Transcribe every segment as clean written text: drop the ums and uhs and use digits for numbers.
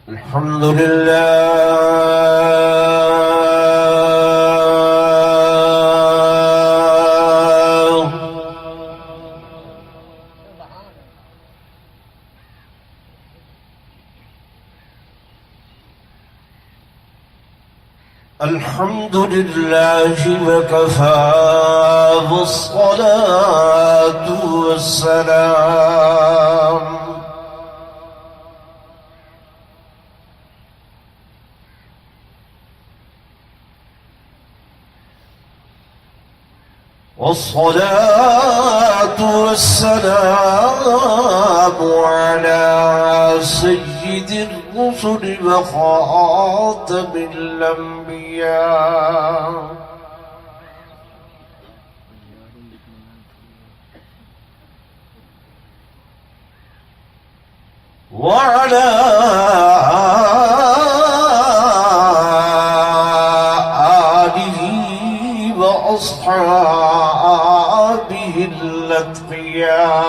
الحمد لله الحمد لله وكفى بالصلاة والسلام والصلاة والسلام على سيد الرسل وخاتم الأنبياء وعلى آله وأصحابه الأتقياء.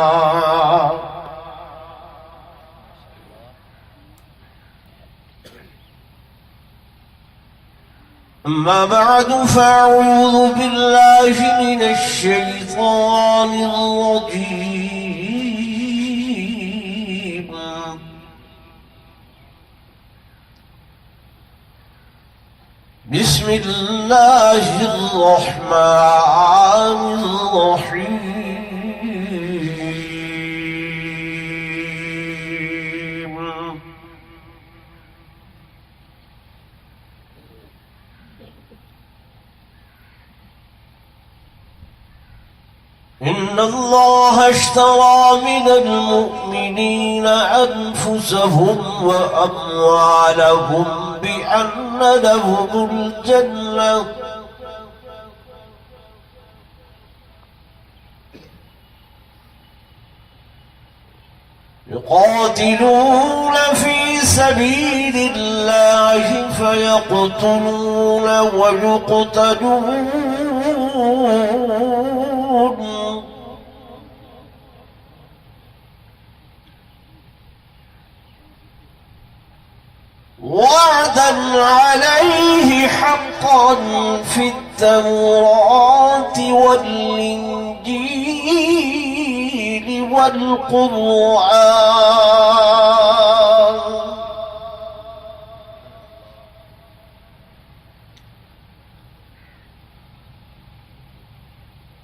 أما بعد فأعوذ بالله من الشيطان الرجيم. بسم الله الرحمن الرحيم. إن الله اشترى من المؤمنين أنفسهم وأموالهم بأن لهم الجنة يقاتلون في سبيل الله فيقتلون ويقتلون وعدا عليه حقا في التوراة والإنجيل والقرآن.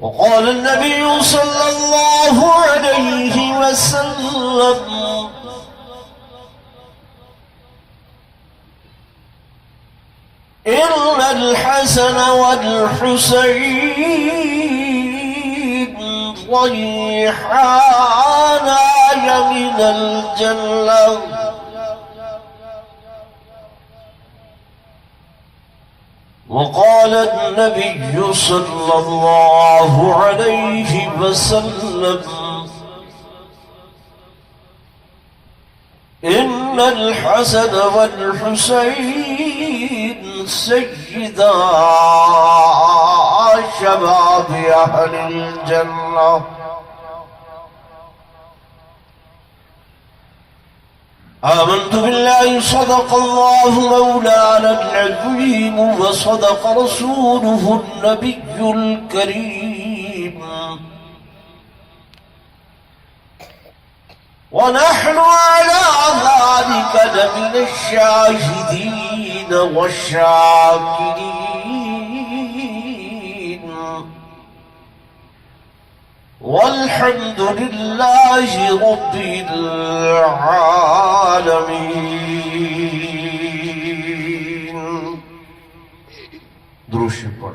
وقال النبي صلى الله عليه وسلم: إن الحسن والحسين ضيحانا من الجنة وقال النبي صلى الله عليه وسلم: إن الحسن والحسين سيدا شباب أهل الجنة. آمنت بالله صدق الله مولانا العظيم وصدق رسوله النبي الكريم ونحن على ذلك لمن الشاهدين والشاكرين والحمد لله رب العالمين. دروشي پر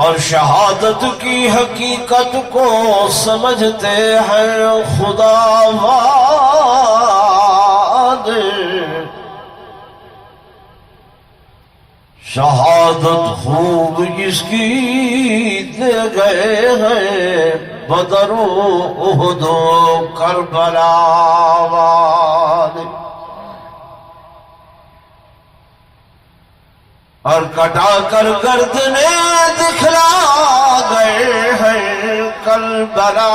اور شہادت کی حقیقت کو سمجھتے ہیں خدا واد، شہادت خوب جس کی دے گئے ہیں بدر و احد و کربلا واد، اور کٹا کر گردنے دکھلا گئے ہیں کربلا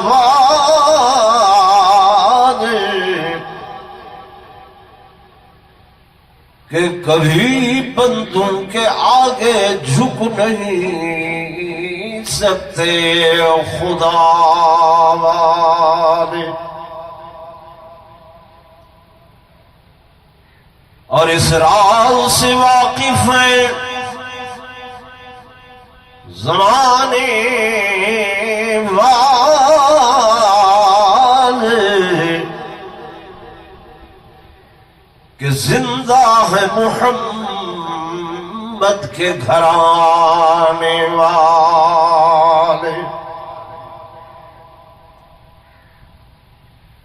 واد، کہ کبھی بندوں کے آگے جھک نہیں سکتے خدا والے، اور اس راز سے واقف ہیں زمانے والے کہ زندہ ہے محمد کے گھرانے والے،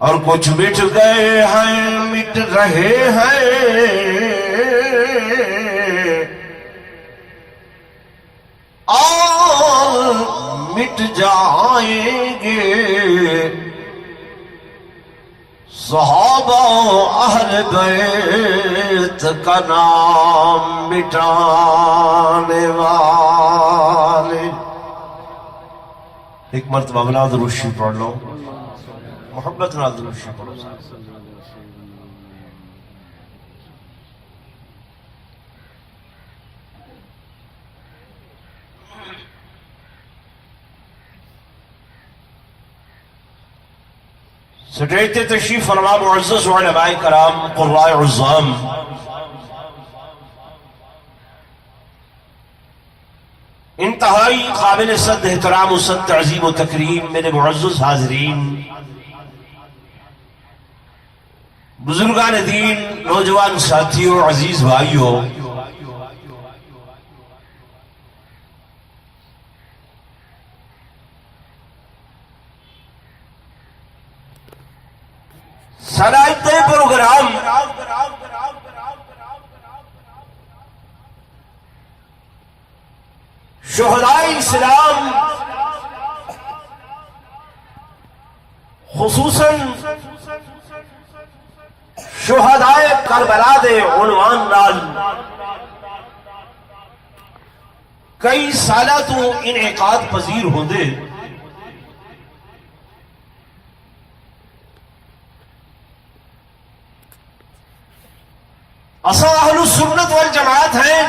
اور کچھ مٹ گئے ہیں مٹ رہے ہیں اور مٹ جائیں گے صحابہ و اہل بیت کا نام مٹانے والے۔ ایک مرتبہ بلاد روشی پڑھ لو، محبت نال روشی پڑھو۔ سٹیج تے تشریف فرما معزز علماء کرام قراء عظام، انتہائی قابل صد احترام و صد تعظیم و تکریم میرے معزز حاضرین، بزرگان دین، نوجوان ساتھیوں، عزیز بھائیوں، صلاحیت پروگرام شہداء اسلام خصوصاً شہداء کربلا دے عنوان نال کئی سالہ تو انعقاد پذیر ہوندے، اساں اہل سنت والجماعت ہیں،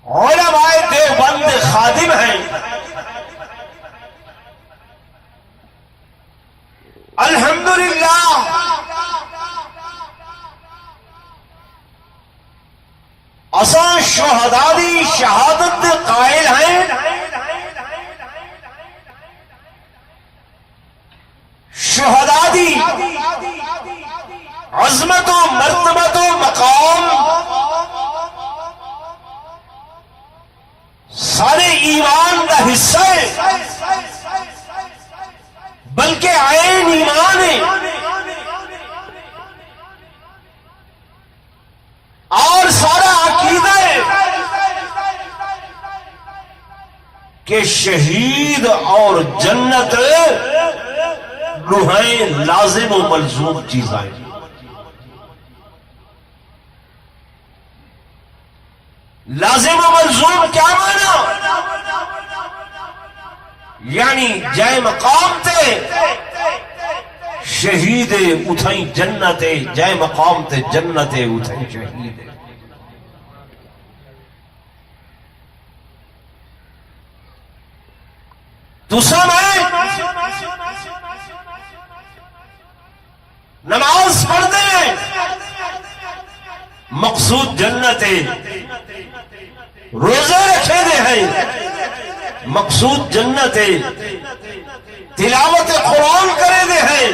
علماء دیوبند خادم ہیں، الحمدللہ اساں شہداء دی شہادت دے قائل ہیں، شہداء دی عظمت و مرتبت و مقام سارے ایمان کا حصہ ہے، بلکہ عین ایمان ہے، اور سارا عقیدہ ہے کہ شہید اور جنت روحیں لازم و ملزوم چیزیں۔ لازم و ملزوم کیا مانا؟ یعنی جائے مقام تے شہید اتھائیں جنت، جائے مقام تے جنت اتھائیں شہید۔ تو سمجھ نماز پڑھتے ہیں مقصود جنت ہے، روزے رکھے دے ہیں مقصود جنت ہے، تلاوت قرآن کرے دے ہیں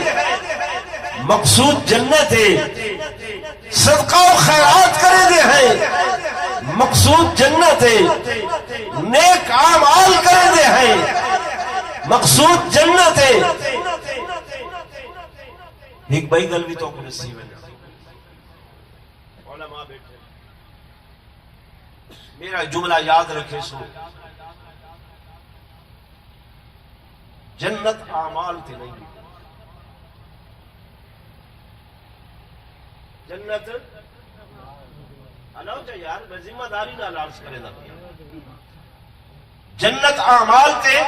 مقصود جنت ہے، صدقہ و خیرات کرے دے ہیں مقصود جنت ہے، نیک اعمال کرے دے ہیں مقصود جنت ہے۔ ایک بھائی گل بھی تو کو نصیب ہے، علماء بیٹھے میرا جملہ یاد رکھے سو، جنت اعمال تے نہیں، جنت الاؤ جا یار میں ذمہ داری نہ لارس کرے دا، جنت اعمال تے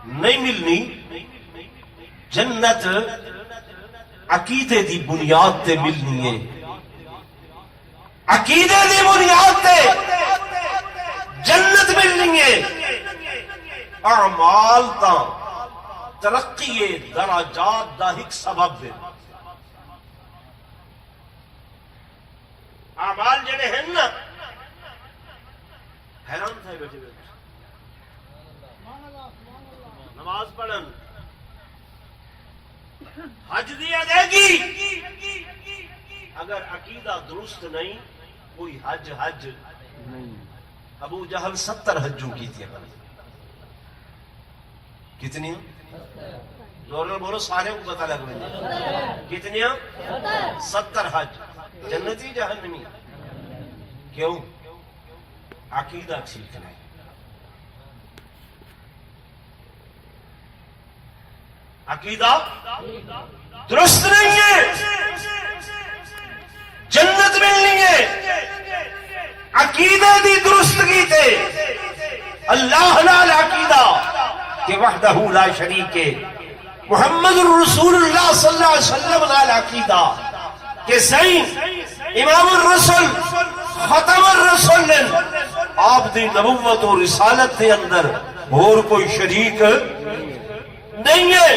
نہیں ملنی، جنت عقیدے دی بنیاد تے ملنی ہے، عقیدے دی بنیاد تے جنت ملنی ہے۔ اعمال تا ترقی درجات دا ایک سبب ہے، اعمال جڑے ہیں نا، حیران تھا بیٹھے بیٹھے نماز پڑھن، حج دی ادائیگی، اگر عقیدہ درست نہیں کوئی حج نہیں۔ ابو جہل 70 حجوں کی تھی، کتنی زور میں بولو سارے کو پتہ لگ رہی کتنی 70 حج، جنتی جہنمی، کیوں؟ عقیدہ ٹھیک نہیں، عقیدہ درست نہیں ہے، جنت ملنی ہے عقیدے دی درستگی تے، اللہ نال عقیدہ کہ وحدہ لا شریک ہے، محمد الرسول اللہ صلی اللہ علیہ وسلم نال عقیدہ کہ صحیح امام الرسل ختم الرسل، آپ دی نبوت و رسالت کے اندر اور کوئی شریک نہیں ہے،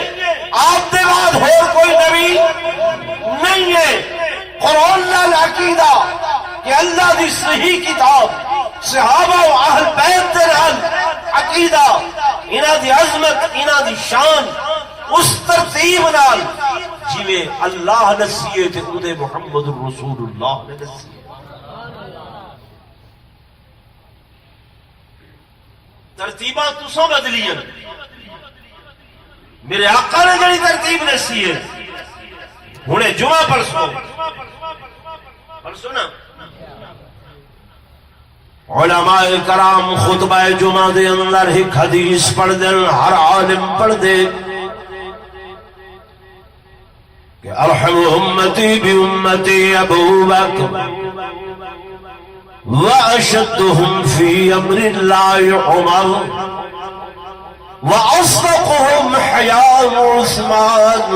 آپ دے بعد اور کوئی نبی نہیں ہے۔ قرآن نال عقیدہ کہ اللہ دی صحیح کتاب، صحابہ و اہل بیت دے نال عقیدہ، انہاں دی عظمت، انہاں دی شان اس ترتیب نال جویں اللہ نسیے تے اودے محمد الرسول اللہ نے نسیے۔ ترتیباں تساں بدلیاں، میرے آقا نے جڑی ترتیب نسی ہے، ہنے جمعہ پرسوں نا علماء کرام خطبہ جمعہ دے اندر ایک حدیث پڑھ دیں، ہر عالم پڑھ دے کہ ارحم امتی بی امتی ابو بکر واشدهم فی امر اللہ عمر وأصدقهم حياء عثمان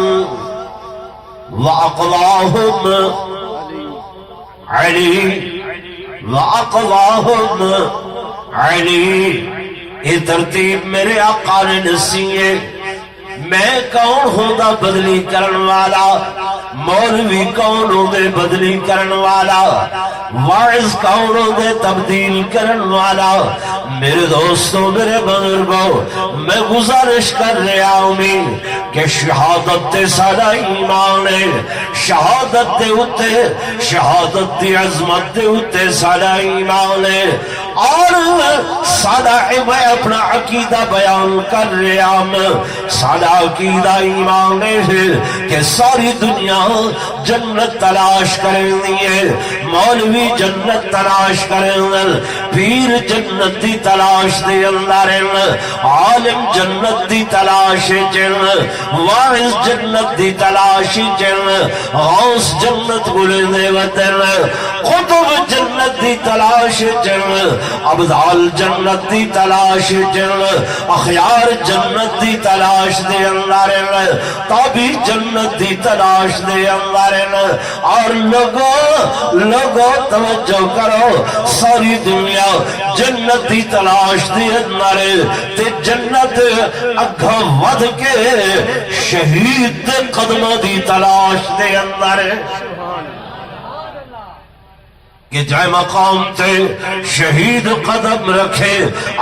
وأقضاهم علي وأقضاهم علي۔ یہ ترتیب میرے آقا نے نسی ہے۔ میں کون ہوں دا بدلی کرن والا، مولوی کون ہوں دے بدلی کرن والا، واعظ کون ہوں دے تبدیل کرن والا۔ میرے دوستوں، میرے بزرگوں، میں گزارش کر رہا ہوں کہ شہادت تے سارا ایمان ہے، شہادت دے اتے، شہادت دی عظمت دے اتے سارا ایمان ہے، اور سارا میں اپنا عقیدہ بیان کر رہا ہوں۔ سارا عقیدہ ایمان ہے کہ ساری دنیا جنت تلاش کریں ہے، مولوی جنت تلاش کریں، پیر جنت دی تلاش دے اندر، عالم جنت دی تلاش چن، واعظ جنت دی تلاش چن، غوث جنت بلندے وطن، قطب جنت دی تلاش چن، ابدال جنت دی تلاش چن، اخیار جنت دی تلاش دے اندر، تابی جنت دی تلاش دے اندر۔ اور لوگوں توجہ کرو، ساری دنیا جنت دی تلاش دے اندر، تے جنت اگھا ود کے شہید دے قدمہ دی تلاش دے اندر۔ کہ جائے مقام تے شہید قدم رکھے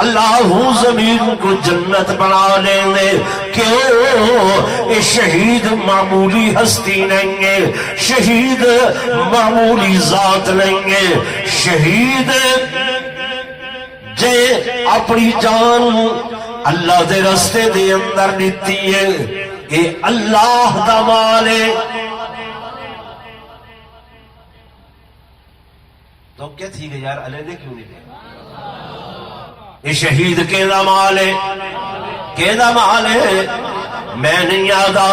اللہ زمین کو جنت بنا لیں گے. کیوں؟ یہ شہید معمولی ہستی نہیں ہے، شہید معمولی ذات نہیں ہے. شہید جے اپنی جان اللہ دے رستے دے اندر دیتی ہے، یہ اللہ دا مال ہے. تو کیا تھی کہ یار علیحدہ کیوں نہیں دے؟ یہ شہید کے دا مال ہے، کے دا مال ہے. میں نہیں یادا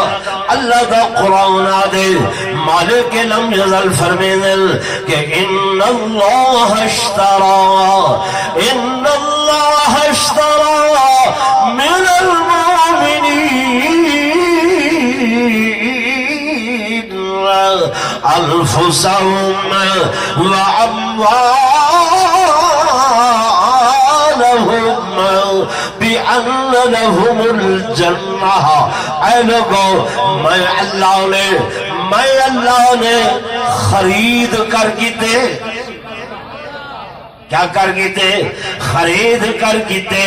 اللہ دا قرآن آدے مالک لم یزل فرمیدن کہ ان اللہ اشترى من المؤمنین انفسهم واموالهم بأن لهم الجنہ. اے لوگوں، میں اللہ نے خرید کر کیتے، کیا کر کیتے؟ خرید کر کیتے.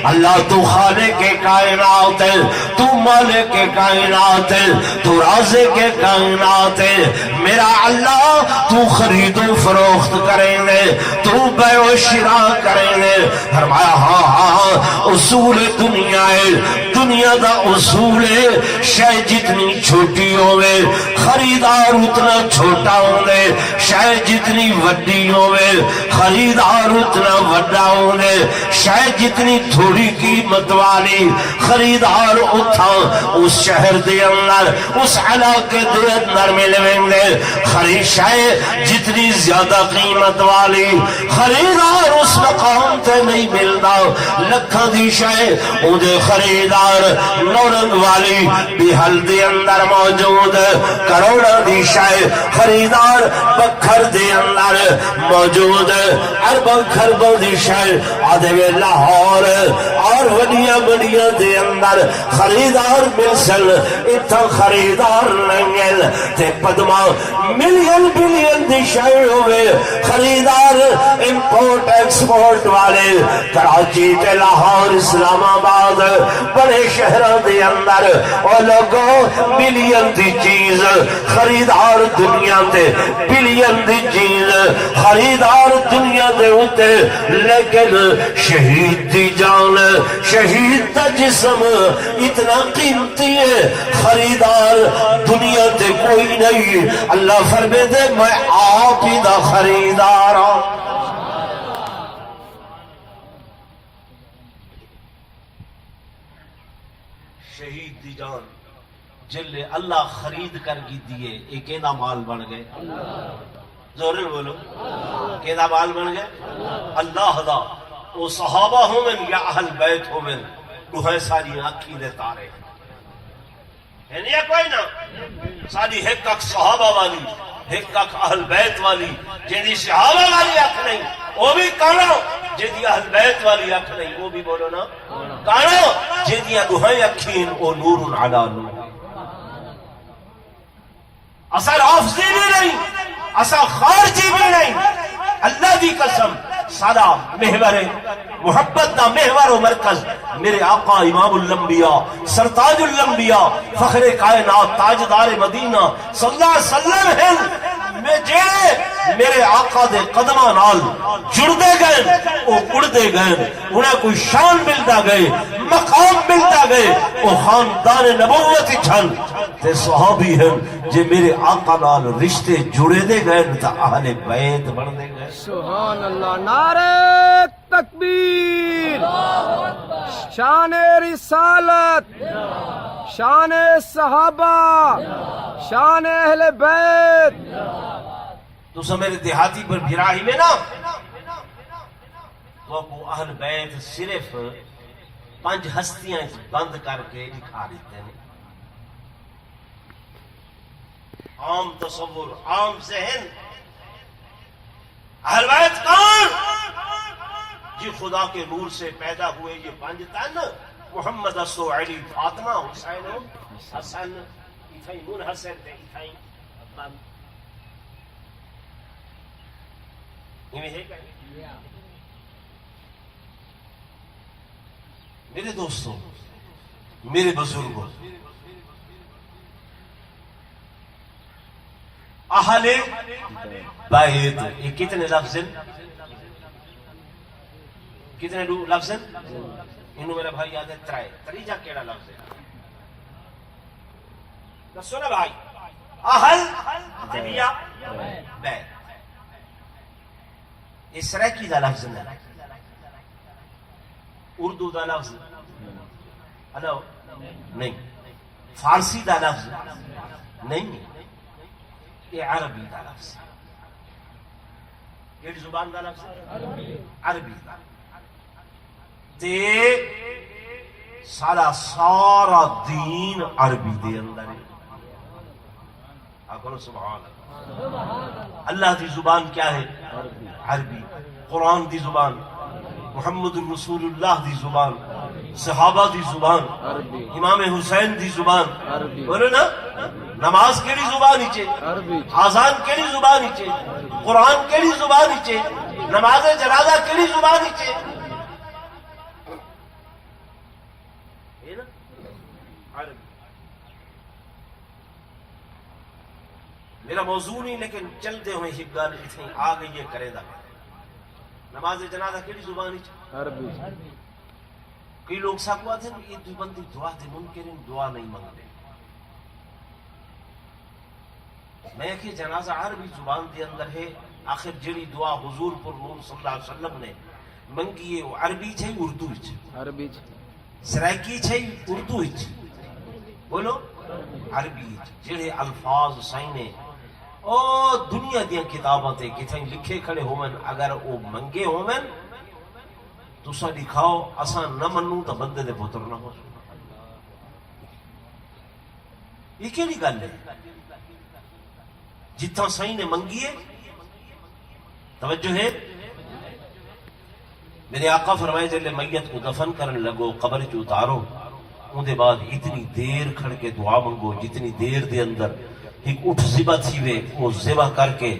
اللہ تو خالق کے کائنات ہے، تو مالک کے کائنات ہے، تو رازق کے کائنات ہے. میرا اللہ تو خرید و فروخت کریں گے، تو بیع و شراء کریں گے. فرمایا ہاں اصول دنیا ہے، دنیا دا اصول ہے شے جتنی چھوٹی ہوئے خریدار اتنا چھوٹا ہوئے، شے جتنی وڈی ہوئے خریدار اتنا وڈا ہوئے، شے جتنی تھوڑی قیمت والی خریدار اتھا اس شہر دے اندر اس علاقے دے اندر ملیں گے. خرید شے جتنی زیادہ قیمت والی خریدار اس مقام تے نہیں ملتا. لکھاں دی شے اودے خریدار نورن والی بحل دے اندر موجود، کروڑا دی شے خریدار بکھر دے اندر موجود، ارباں خرباں دی شے آدھے لاہور اور وڈیاں وڈیاں دے اندر خریدار مل سن. اتھا خریدار نہیں تے پدما ملین بلین دی شے ہوئے خریدار امپورٹ ایکسپورٹ والے کراچی تے لاہور اسلام آباد بڑے شہروں دے اندر او لوگوں بلین دی چیز خریدار دنیا تے بلین دی چیز خریدار دنیا دے ہوتے، لیکن شہید دی جان شہید دا جسم اتنا قیمتی ہے خریدار دنیا تے کوئی نہیں. اللہ فرمے دے میں آپ ہی دا خریدار ہوں. شہید دی جان جلے اللہ خرید کر کی دیئے ایک اینا مال بن گئے. زور بولو، کیدا مال بن گئے؟ اللہ دا. وہ صحابہ ہومن یا اہل بیت ہومن دوہے ساری آنکھی دے تارے ہے نہیں کوئی نا ساری ایک اک صحابہ والی ایک اک اہل بیت والی جیدی صحابہ والی اکھ نہیں وہ بھی کانو، جیدی اہل بیت والی اکھ نہیں وہ بھی بولو نا کانو، جیدی دوہے اکھین وہ نور علی نور. اثر آفزی بھی نہیں، اثر خارجی بھی نہیں. اللہ دی قسم سارا محور محبت دا محور و مرکز میرے آقا امام الانبیاء سرتاج الانبیاء فخر کائنات تاجدار مدینہ صلی اللہ علیہ وسلم ہیں. میں جیڑے میرے آقا دے قدمہ نال جڑ دے گئے وہ اڑ دے گئے، انہیں کوئی شان ملتا گئے مقام ملتا گئے، وہ خاندان نبوت چھن تے صحابی ہیں جے میرے آقا نال رشتے جڑے دے گئے تا اہل بیت بن دے گئے. سبحان اللہ. نعرہ تکبیر، شان رسالت، شان صحابہ، شان اہل بیت. تو سب میرے دیہاتی پر بھراہی میں نا تو کو اہل بیت صرف 5 ہستیاں بند کر کے دکھا دیتے ہیں. عام تصور، عام ذہن اہل بیت کون؟ جی خدا کے نور سے پیدا ہوئے یہ 5 تن محمد اسو علی فاطمہ حسین حسن ایتھائی منحسن تے ایتھائی میرے دوستوں، میرے بزرگوں، اہل بیت، یہ کتنے لفظ ہیں؟ کتنے لفظ ہیں؟ انہوں میرا بھائی یاد ہے ترائے، تریجا کیڑا لفظ ہے؟ دسو نا بھائی، اہل بیت، یہ سریکی دا لفظ ہے، اردو دا لفظ ہلو نہیں، فارسی دا لفظ نہیں، یہ عربی دا لفظ، یہ زبان دا لفظ عربی دا، تے سارا دین عربی دے اندر ہے۔ آکھو سبحان اللہ۔ اللہ دی زبان کیا ہے؟ عربی۔ قرآن دی زبان، محمد رسول اللہ دی زبان، صحابہ دی زبان، امام حسین دی زبان، بولو نا، نماز کیڑی زبان ہی آزان کیڑی زبان ہی قرآن کیڑی زبان ہی نماز جنازہ کیڑی زبان ہی میرا موضوع نہیں، لیکن چلتے ہوئے ہی گل اتنی آ گئی ہے کرے دا نماز جنازہ کیڑی زبان ہی عربی۔ کئی لوگ ساکوا تھے یہ دو بندی دعا تھے منکرین دعا نہیں منگتے، میں کہ جنازہ عربی زبان دے اندر ہے، آخر جڑی دعا حضور پر نور صلی اللہ علیہ وسلم نے منگی ہے وہ عربی چھے اردو چھے، عربی سرائکی چھے اردو چھے، بولو عربی جڑے الفاظ سائنے او دنیا دیا کتاباں تے کتھیں لکھے کھڑے ہومن، اگر او منگے ہومن تو سا دکھاؤ اساں نہ منوں تو بندے دے پتر نہ ہو۔ یہ کیڑی گل ہے؟ جتنا صحیح نے منگی ہے، توجہ ہے، میرے آقا فرمائے جلے میت کو دفن کرن لگو قبر جو اتارو، ان دے بعد اتنی دیر کھڑ کے دعا منگو جتنی دیر دے اندر ایک اٹھ ذبح تھی وے، وہ ذبح کر کے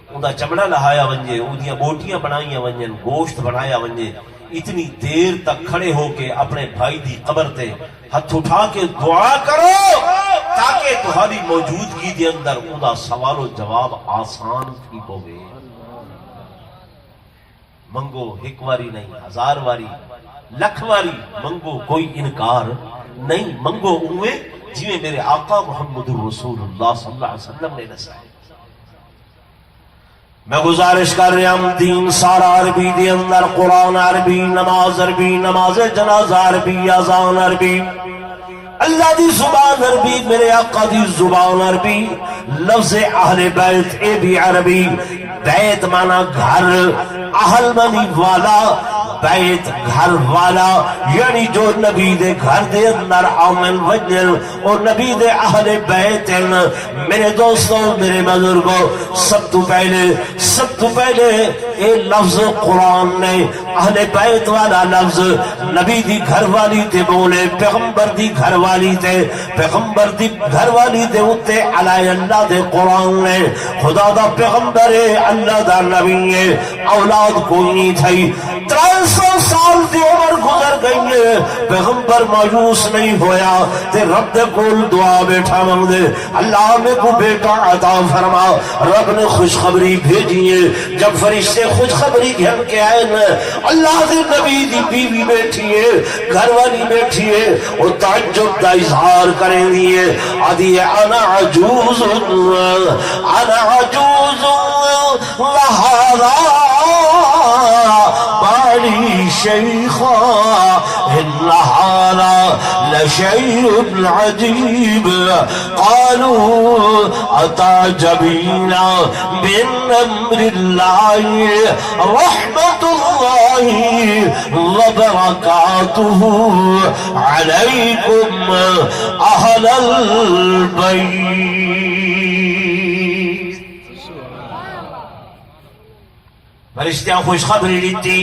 ان دا چمڑا لہایا ونجے، ان دیاں بوٹیاں بنائیاں ونجن، گوشت بنایا ونجے، اتنی دیر تک کھڑے ہو کے اپنے بھائی دی قبر تے ہاتھ اٹھا کے دعا کرو تاکہ تمہاری موجودگی دے اندر ان دا سوال و جواب آسان تھی ہوگے۔ منگو ایک واری نہیں، ہزار واری، لکھ واری منگو، کوئی انکار نہیں، منگو اوے جویں میرے آقا محمد رسول اللہ صلی اللہ علیہ وسلم نے نصیحت۔ میں گزارش کر رہا ہوں دین سارا عربی دے اندر، قرآن عربی، نماز عربی، نماز جنازہ عربی، اذان عربی، اللہ دی زبان عربی، میرے آقا دی زبان عربی، لفظ اہل بیت اے بھی عربی، بیت مانا گھر، اہل منی والا، بیت گھر والا، یعنی جو نبی دے گھر دے اندر آمن وجن اور نبی دے اہل بیت ہیں۔ میرے دوستوں، میرے بزرگوں، سب تو پہلے اے لفظ قرآن نے اہل بیت والا لفظ نبی دی گھر والی تے بولے، پیغمبر دی گھر والی تے، پیغمبر دی گھر والی تے اتے علی اللہ دے قرآن نے، خدا دا پیغمبر ہے، اللہ دا نبی ہے، اولاد کوئی نہیں تھی، 300 سال دی عمر گزر گئی ہے، پیغمبر مایوس نہیں ہویا تے رب دے کول دعا بیٹھا مانگ دے، اللہ میں کو بیٹا عطا فرما۔ رب نے خوشخبری بھیجی ہے، جب فرشتے خوشخبری گھن کے آئے نا، اللہ دے نبی دی بیوی بیٹھی ہے، گھر والی بیٹھی ہے، وہ تعجب دا اظہار کریں دیئے، آدھی انا عجوز وہذا باری شیخا ان هذا لشيء عجيب قالوا اتعجبين من امر الله رحمة الله وبركاته عليكم اهل البيت۔ فرشتیاں خوشخبری لیتی،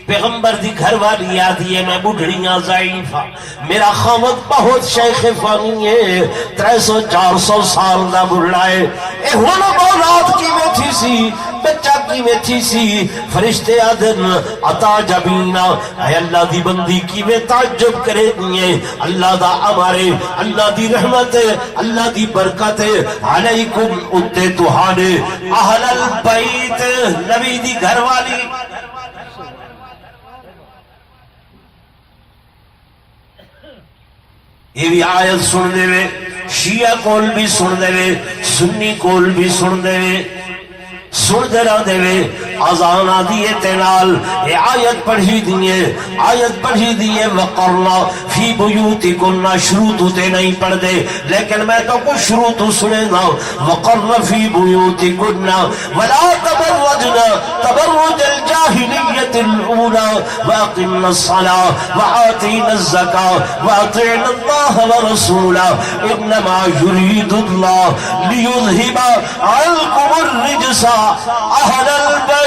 پیغمبر دی گھر والی آدھی ہے، میں بڑھڑیاں ضعیفہ، میرا خامد بہت شیخ فانی ہے، 300-400 سال دا بڑھڑا ہے، اے ہن اولاد کیویں تھی سی بچہ کیویں تھی سی فرشتے آدن عطا جبینا اے اللہ دی بندی کیویں تعجب کرے گی اللہ دا ہمارے اللہ دی رحمت اللہ دی برکت علیکم اتے تہاڈے اہل البیت نبی دی گھر والی یہ بھی آیت سن دے وے شیعہ کول بھی سن دے وے سنی کول بھی سن دے وے سن دے رہا دے وے اذان آدیت نال یہ آیت پڑھی دیئے آیت پڑھی دیئے وقرنا فی بیوتکن شروع تو تے نہیں پڑھ دے لیکن میں تو کچھ شروع تو سنے گا وقرنا فی بیوتکن ولا تبرجنا تبرج الجاہلیت الاولا واقمنا الصلاة وآتینا الزکاة واطعنا اللہ ورسولا انما یرید اللہ لیذہب عنکم الرجس اہل البیت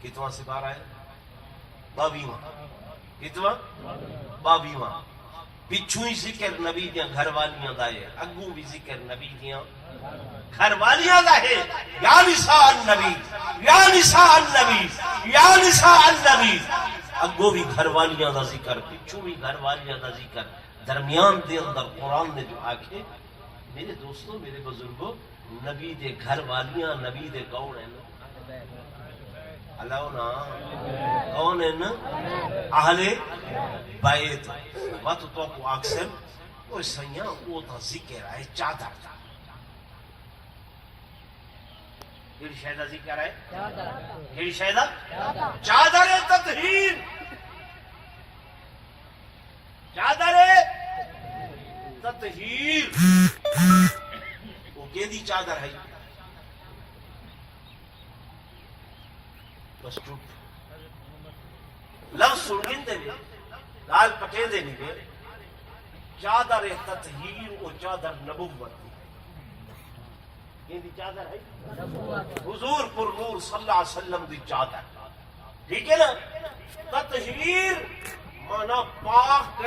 کتواں سپارہ ہے 22واں کتواں 22واں پچھو ہی ذکر نبی دیاں گھر والیاں دا ہے اگوں بھی ذکر نبی دیاں گھر والیاں دا ہے یا نساء النبی یا نساء النبی یا نساء النبی اگوں بھی گھر والیاں دا ذکر پچھو بھی گھر والیاں دا ذکر درمیان دے اندر قرآن نے جو آکھے میرے دوستوں میرے بزرگوں نبی دے گھر والیاں نبی دے کون ہیں اللہ نا کون ہیں اہل بیت وقت تو کو اکثر وہ سیاں وہ تا ذکر ہے چادر کیڑی شے دا ذکر ہے کیڑی شے دا چادر تطہیر چادر تطہیر وہ کیدی چادر ہے بس چپ لفظ سنگن دے بھی لال پٹے دے نہیں بھی چادر تطہیر وہ چادر نبوت کیدی چادر ہے حضور پر نور صلی اللہ علیہ وسلم دی چادر ٹھیک ہے نا تطہیر مانا پاک کر